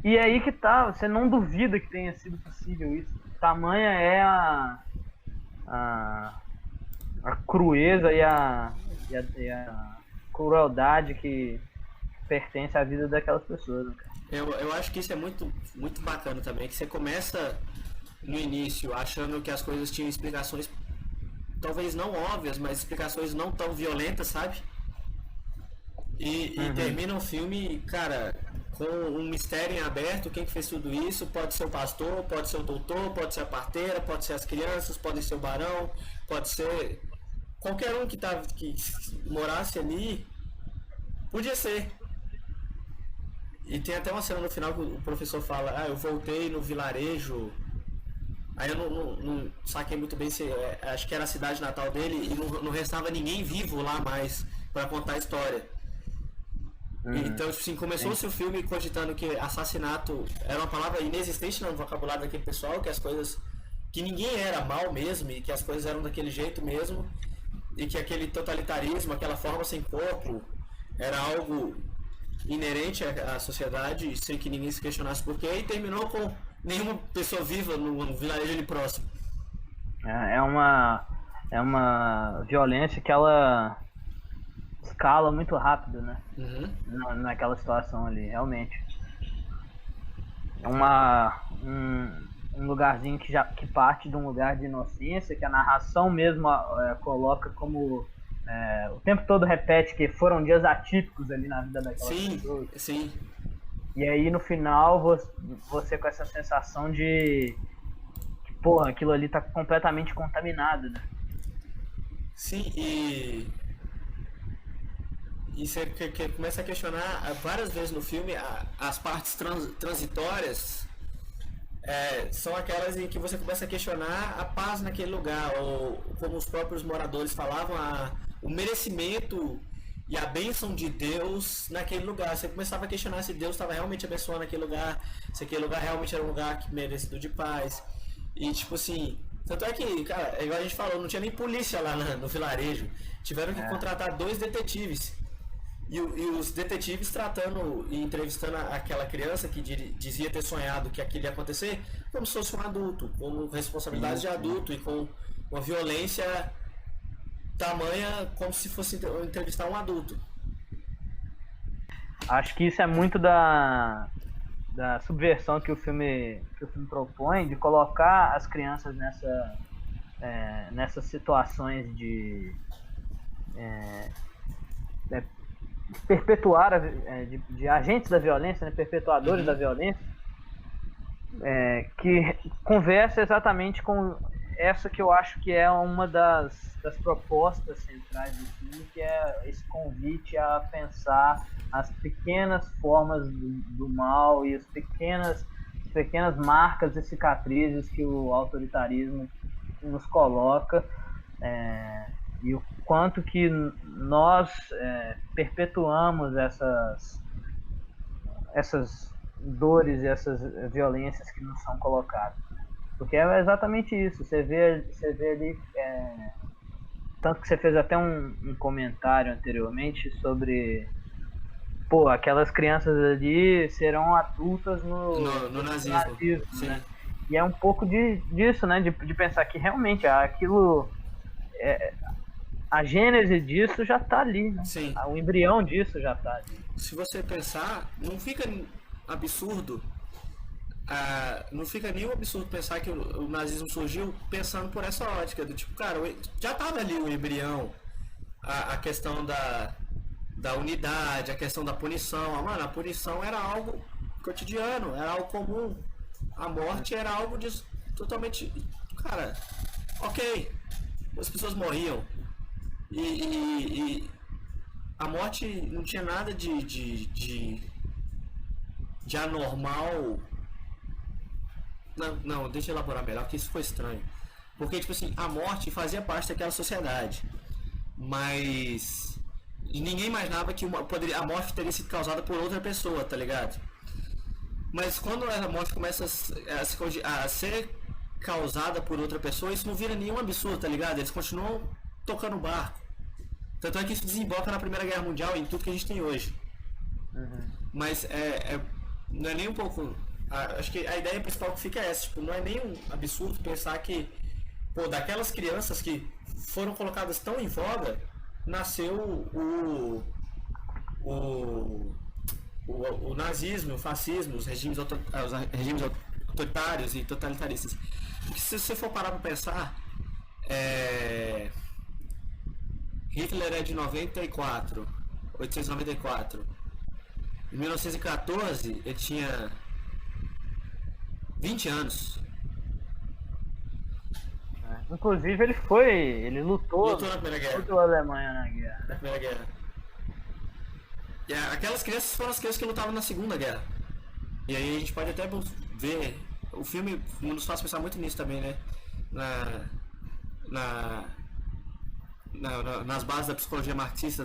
E aí que tá, você não duvida que tenha sido possível isso. Tamanha é a crueza e a crueldade que pertence à vida daquelas pessoas, né, cara? Eu acho que isso é muito, muito bacana também, que você começa no início achando que as coisas tinham explicações talvez não óbvias, mas explicações não tão violentas, sabe? E termina o filme, cara, com um mistério em aberto. Quem que fez tudo isso? Pode ser o pastor, pode ser o doutor, pode ser a parteira, pode ser as crianças, pode ser o barão, pode ser qualquer um que morasse ali. Podia ser. E tem até uma cena no final que o professor fala: eu voltei no vilarejo. Aí eu não saquei muito bem se acho que era a cidade natal dele, e não restava ninguém vivo lá mais para contar a história. Então, tipo assim, começou-se o filme cogitando que assassinato era uma palavra inexistente no vocabulário daquele pessoal, que as coisas. Que ninguém era mal mesmo e que as coisas eram daquele jeito mesmo, e que aquele totalitarismo, aquela forma sem corpo, era algo inerente à sociedade, sem que ninguém se questionasse por quê, e terminou com nenhuma pessoa viva no vilarejo ali próximo. É uma violência que ela escala muito rápido, né? Naquela situação ali, realmente. É um lugarzinho que parte de um lugar de inocência, que a narração mesmo coloca como... o tempo todo repete que foram dias atípicos ali na vida daquelas pessoas. Sim. E aí no final você com essa sensação de que, porra, aquilo ali tá completamente contaminado, né? Sim, e você começa a questionar várias vezes no filme as partes transitórias. São aquelas em que você começa a questionar a paz naquele lugar, ou como os próprios moradores falavam, o merecimento e a bênção de Deus naquele lugar. Você começava a questionar se Deus estava realmente abençoando aquele lugar, se aquele lugar realmente era um lugar que merecido de paz. E tipo assim, tanto é que, cara, igual a gente falou, não tinha nem polícia lá no vilarejo. Tiveram que contratar 2 detetives. E os detetives tratando e entrevistando aquela criança que dizia ter sonhado que aquilo ia acontecer como se fosse um adulto, com responsabilidades de adulto e com uma violência tamanha como se fosse entrevistar um adulto. Acho que isso é muito da subversão que o filme propõe, de colocar as crianças nessas situações de perpetuar de agentes da violência, né, perpetuadores da violência, que conversa exatamente com essa que eu acho que é uma das propostas centrais do filme, que é esse convite a pensar as pequenas formas do mal e as pequenas marcas e cicatrizes que o autoritarismo nos coloca, e o quanto que nós perpetuamos essas dores e essas violências que nos são colocadas. Porque é exatamente isso. Você vê ali, tanto que você fez até um comentário anteriormente sobre, pô, aquelas crianças ali serão adultas no nazismo, né? E é um pouco disso, né? De pensar que realmente aquilo, a gênese disso já está ali, né? Sim. O embrião disso já está ali. Se você pensar, não fica absurdo. Não fica nenhum absurdo pensar que o nazismo surgiu pensando por essa ótica do tipo, cara, já estava ali o embrião, a questão da unidade, a questão da punição. Mano, a punição era algo cotidiano, era algo comum. A morte era algo totalmente, cara, ok, as pessoas morriam e a morte não tinha nada de anormal. Não, deixa eu elaborar melhor, porque isso foi estranho. Porque, tipo assim, a morte fazia parte daquela sociedade. Mas ninguém imaginava que a morte teria sido causada por outra pessoa, tá ligado? Mas quando a morte começa a ser causada por outra pessoa, isso não vira nenhum absurdo, tá ligado? Eles continuam tocando o barco. Tanto é que isso desemboca na Primeira Guerra Mundial e em tudo que a gente tem hoje. Mas não é nem um pouco... Acho que a ideia principal que fica é essa, tipo, não é nem um absurdo pensar que, pô, daquelas crianças que foram colocadas tão em voga, nasceu o nazismo, o fascismo, os regimes autoritários e totalitaristas. Porque se você for parar para pensar, Hitler é de 1894. Em 1914 ele tinha 20 anos. Inclusive ele lutou na Primeira Guerra. Contra a Alemanha na guerra. Na Primeira Guerra. E aquelas crianças foram as crianças que lutavam na Segunda Guerra. E aí a gente pode até ver, o filme nos faz pensar muito nisso também, né? Nas bases da psicologia marxista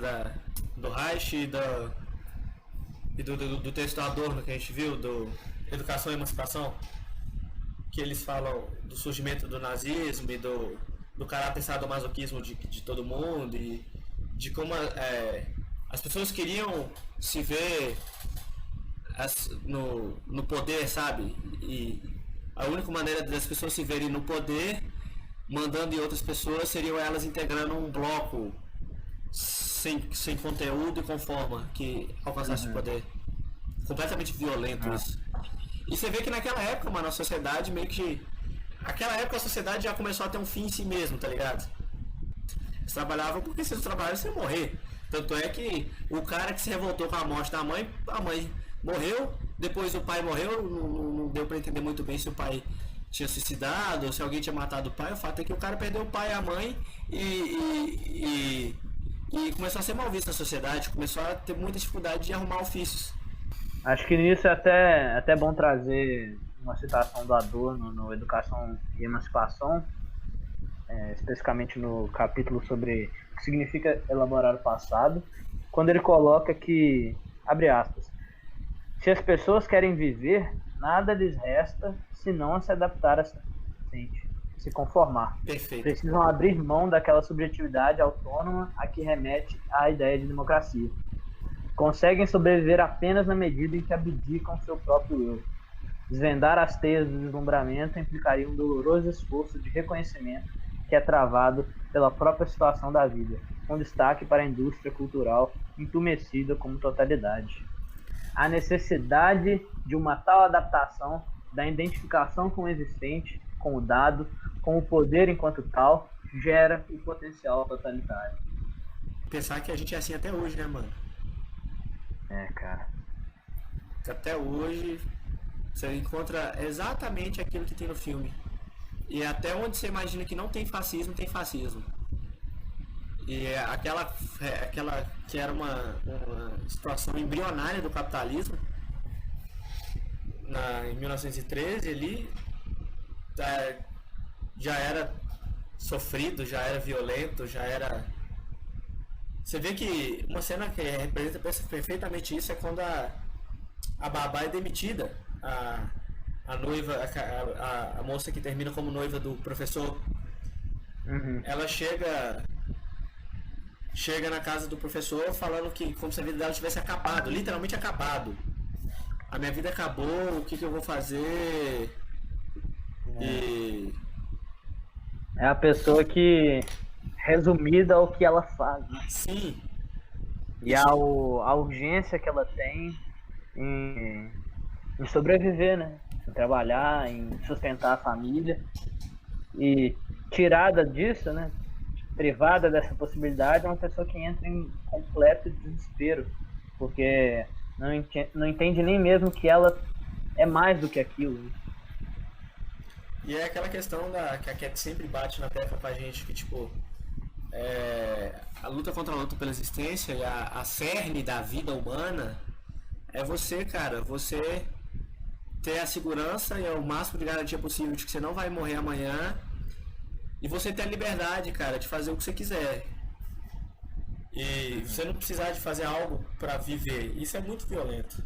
do Reich e e do texto do Adorno que a gente viu, do Educação e Emancipação, que eles falam do surgimento do nazismo e do caráter sadomasoquismo de todo mundo e de como as pessoas queriam se ver no poder, sabe? E a única maneira das pessoas se verem no poder, mandando em outras pessoas, seriam elas integrando um bloco sem conteúdo e com forma que alcançasse o poder. Completamente violento isso. E você vê que naquela época, mano, a sociedade meio que... Naquela época a sociedade já começou a ter um fim em si mesmo, tá ligado? Eles trabalhavam porque se eles trabalhavam, você ia morrer. Tanto é que o cara que se revoltou com a morte da mãe, a mãe morreu, depois o pai morreu, não deu pra entender muito bem se o pai tinha suicidado ou se alguém tinha matado o pai. O fato é que o cara perdeu o pai e a mãe e começou a ser mal visto na sociedade, começou a ter muita dificuldade de arrumar ofícios. Acho que nisso é até bom trazer uma citação do Adorno no Educação e Emancipação, especificamente no capítulo sobre o que significa elaborar o passado, quando ele coloca que, abre aspas, se as pessoas querem viver, nada lhes resta senão a se adaptar a se conformar. Perfeito. Precisam abrir mão daquela subjetividade autônoma a que remete à ideia de democracia. Conseguem sobreviver apenas na medida em que abdicam seu próprio eu. Desvendar as teias do deslumbramento implicaria um doloroso esforço de reconhecimento que é travado pela própria situação da vida, com destaque para a indústria cultural entumecida como totalidade. A necessidade de uma tal adaptação da identificação com o existente, com o dado, com o poder enquanto tal, gera o potencial totalitário. Pensar que a gente é assim até hoje, né, mano? Cara. Até hoje você encontra exatamente aquilo que tem no filme. E até onde você imagina que não tem fascismo, tem fascismo. E aquela que era uma situação embrionária do capitalismo, em 1913 ali, já era sofrido, já era violento, já era... Você vê que uma cena que representa perfeitamente isso é quando a babá é demitida, a noiva, a moça que termina como noiva do professor. Ela chega na casa do professor falando que como se a vida dela tivesse acabado, literalmente acabado. A minha vida acabou, o que eu vou fazer? E... É a pessoa que... resumida ao que ela faz. Sim. E a urgência que ela tem em sobreviver, né? Em trabalhar, em sustentar a família. E tirada disso, né? Privada dessa possibilidade, é uma pessoa que entra em completo desespero. Porque não entende nem mesmo que ela é mais do que aquilo. E é aquela questão que a Cat sempre bate na tecla pra gente, que tipo... a luta contra a luta pela existência e a cerne da vida humana é você, cara, você ter a segurança e o máximo de garantia possível de que você não vai morrer amanhã e você ter a liberdade, cara, de fazer o que você quiser e você não precisar de fazer algo pra viver. Isso é muito violento.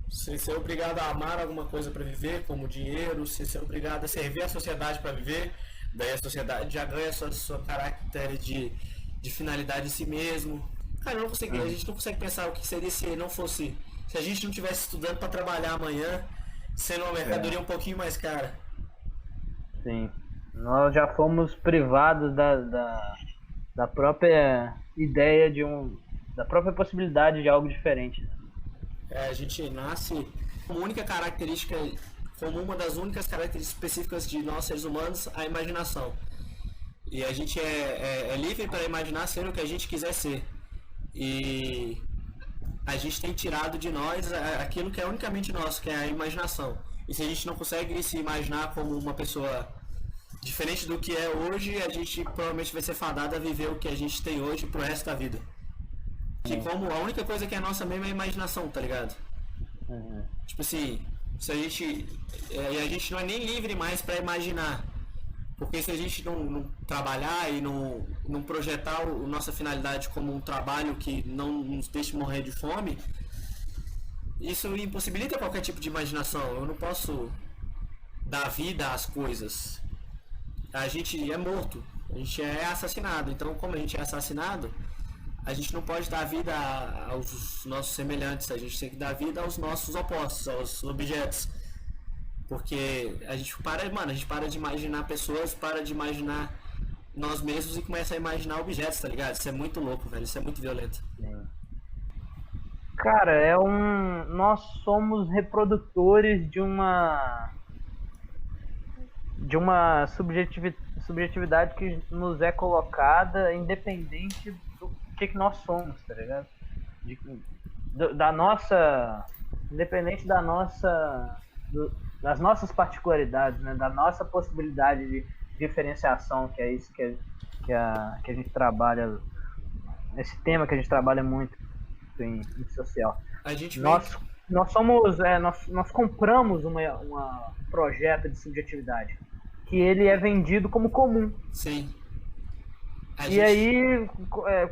Você ser obrigado a amar alguma coisa pra viver, como dinheiro, você ser obrigado a servir a sociedade pra viver. Daí a sociedade já ganha sua caractere de finalidade em si mesmo. Cara, a gente não consegue pensar o que seria se não fosse... Se a gente não estivesse estudando para trabalhar amanhã, sendo uma mercadoria um pouquinho mais cara. Sim. Nós já fomos privados da própria ideia da própria possibilidade de algo diferente. A gente nasce como única característica... como uma das únicas características específicas de nós seres humanos, a imaginação. E a gente é livre para imaginar ser o que a gente quiser ser. E a gente tem tirado de nós aquilo que é unicamente nosso, que é a imaginação. E se a gente não consegue se imaginar como uma pessoa diferente do que é hoje, a gente provavelmente vai ser fadado a viver o que a gente tem hoje pro resto da vida. Que como a única coisa que é nossa mesmo é a imaginação, tá ligado? Tipo assim... Se a gente não é nem livre mais para imaginar, porque se a gente não trabalhar e não projetar nossa finalidade como um trabalho que não nos deixe morrer de fome, isso impossibilita qualquer tipo de imaginação. Eu não posso dar vida às coisas. A gente é morto, a gente é assassinado. Então, como a gente é assassinado, a gente não pode dar vida aos nossos semelhantes. A gente tem que dar vida aos nossos opostos, aos objetos. Porque a gente para de imaginar pessoas, para de imaginar nós mesmos e começa a imaginar objetos, tá ligado? Isso é muito louco, velho. Isso é muito violento. Cara, nós somos reprodutores de uma subjetividade que nos é colocada independente do que nós somos, tá ligado? Da nossa, independente das nossas particularidades, né? Da nossa possibilidade de diferenciação, que é isso que a gente trabalha, esse tema que a gente trabalha muito em social. A gente Nós somos, nós compramos um projeto de subjetividade que ele é vendido como comum. Sim. Aí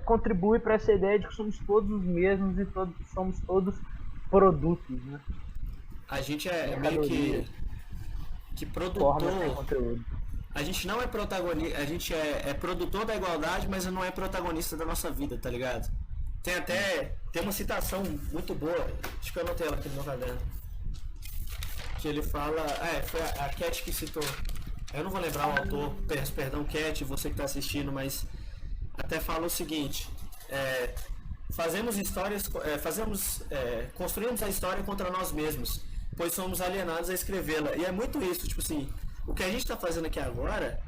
contribui para essa ideia de que somos todos os mesmos e somos todos produtos, né? A gente é meio que produtor. A gente não é protagonista, a gente é produtor da igualdade, mas não é protagonista da nossa vida, tá ligado? Tem uma citação muito boa, acho que eu anotei ela aqui no meu caderno, que ele fala, foi a Cat que citou, eu não vou lembrar o autor, perdão Cat, você que está assistindo, mas até fala o seguinte, construímos a história contra nós mesmos, pois somos alienados a escrevê-la, e é muito isso, tipo assim, o que a gente está fazendo aqui agora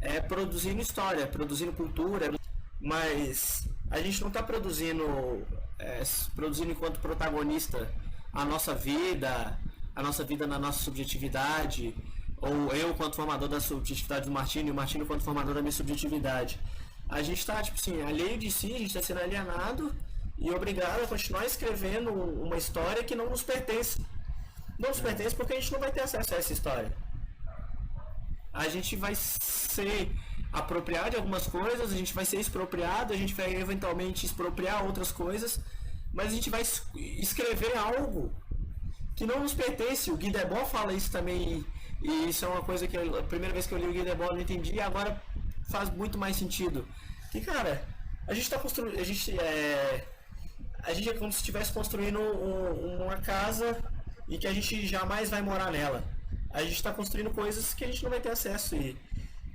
é produzindo história, produzindo cultura, mas a gente não está produzindo enquanto protagonista a nossa vida na nossa subjetividade, ou eu quanto formador da subjetividade do Martino e o Martino quanto formador da minha subjetividade. A gente está, tipo assim, alheio de si, a gente está sendo alienado e obrigado a continuar escrevendo uma história que não nos pertence. Não nos pertence porque a gente não vai ter acesso a essa história. A gente vai ser apropriado de algumas coisas, a gente vai ser expropriado, a gente vai eventualmente expropriar outras coisas, mas a gente vai escrever algo que não nos pertence. O Guy Debord fala isso também, e isso é uma coisa que a primeira vez que eu li o Guy Debord eu não entendi, e agora faz muito mais sentido. Que, cara, a gente está construindo, a gente é como se estivesse construindo uma casa e que a gente jamais vai morar nela. A gente está construindo coisas que a gente não vai ter acesso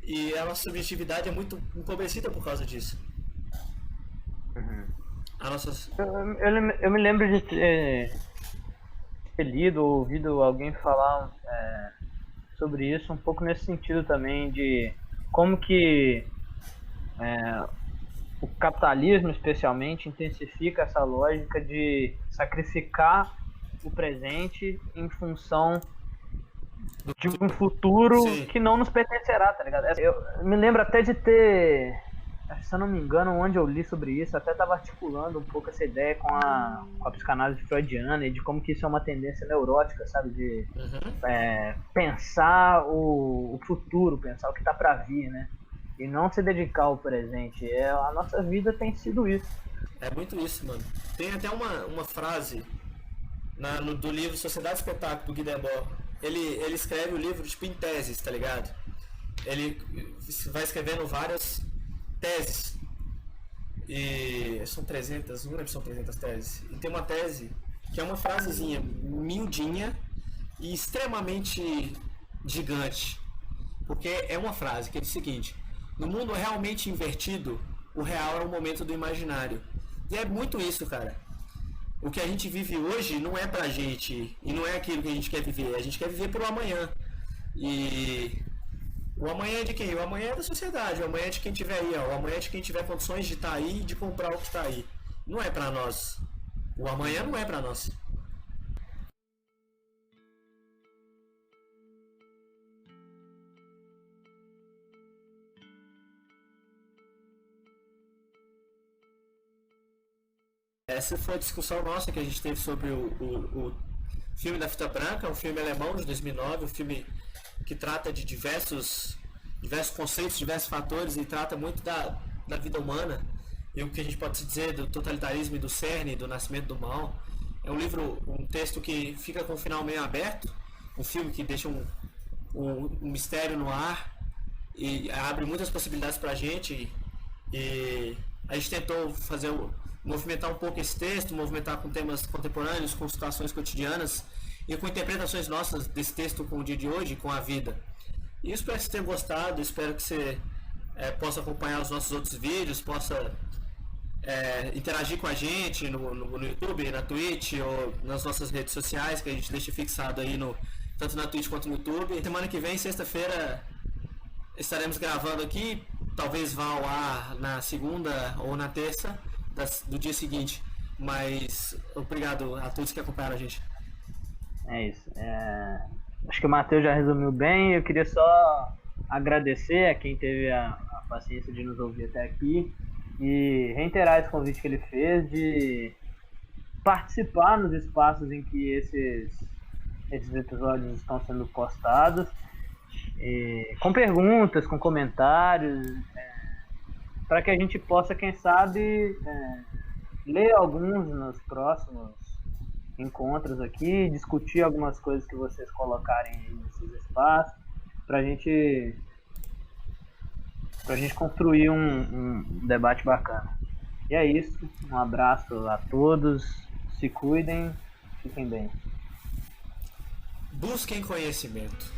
e a nossa subjetividade é muito empobrecida por causa disso. Eu me lembro de ter lido ou ouvido alguém falar sobre isso, um pouco nesse sentido também, de como que o capitalismo especialmente intensifica essa lógica de sacrificar o presente em função de um futuro Sim. que não nos pertencerá, tá ligado? Eu me lembro até de ter, se eu não me engano, onde eu li sobre isso, até estava articulando um pouco essa ideia com a psicanálise freudiana e de como que isso é uma tendência neurótica, sabe? De pensar o futuro, pensar o que está para vir, né? E não se dedicar ao presente. A nossa vida tem sido isso. É muito isso, mano. Tem até uma frase do livro Sociedade e Espetáculo, do Guy Debord. Ele escreve o livro tipo em teses, tá ligado? Ele vai escrevendo várias teses. E são 300, não lembro se são 300 teses. E tem uma tese que é uma frasezinha miudinha e extremamente gigante. Porque é uma frase que é o seguinte: no mundo realmente invertido, o real é o momento do imaginário. E é muito isso, cara. O que a gente vive hoje não é pra gente, e não é aquilo que a gente quer viver. A gente quer viver pro amanhã. E o amanhã é de quem? O amanhã é da sociedade, o amanhã é de quem tiver aí, ó. O amanhã é de quem tiver condições de estar aí e de comprar o que está aí. Não é pra nós. O amanhã não é pra nós. Essa foi a discussão nossa que a gente teve sobre o filme da Fita Branca, um filme alemão de 2009, um filme que trata de diversos conceitos, diversos fatores e trata muito da vida humana e o que a gente pode dizer do totalitarismo e do cerne, do nascimento do mal. É um livro, um texto que fica com o final meio aberto, um filme que deixa um mistério no ar e abre muitas possibilidades para a gente. E a gente tentou movimentar um pouco esse texto, movimentar com temas contemporâneos, com situações cotidianas e com interpretações nossas desse texto com o dia de hoje, com a vida. E espero que você tenha gostado, espero que você possa acompanhar os nossos outros vídeos, possa interagir com a gente no YouTube, na Twitch ou nas nossas redes sociais, que a gente deixa fixado aí tanto na Twitch quanto no YouTube. E semana que vem, sexta-feira, estaremos gravando aqui, talvez vá ao ar na segunda ou na terça do dia seguinte. Mas obrigado a todos que acompanharam a gente. É isso. Acho que o Matheus já resumiu bem. Eu queria só agradecer a quem teve a paciência de nos ouvir até aqui e reiterar esse convite que ele fez de participar nos espaços em que esses episódios estão sendo postados, com perguntas, com comentários, para que a gente possa, quem sabe, ler alguns nos próximos encontros aqui, discutir algumas coisas que vocês colocarem aí nesses espaços, para a gente construir um debate bacana. E é isso, um abraço a todos, se cuidem, fiquem bem. Busquem conhecimento.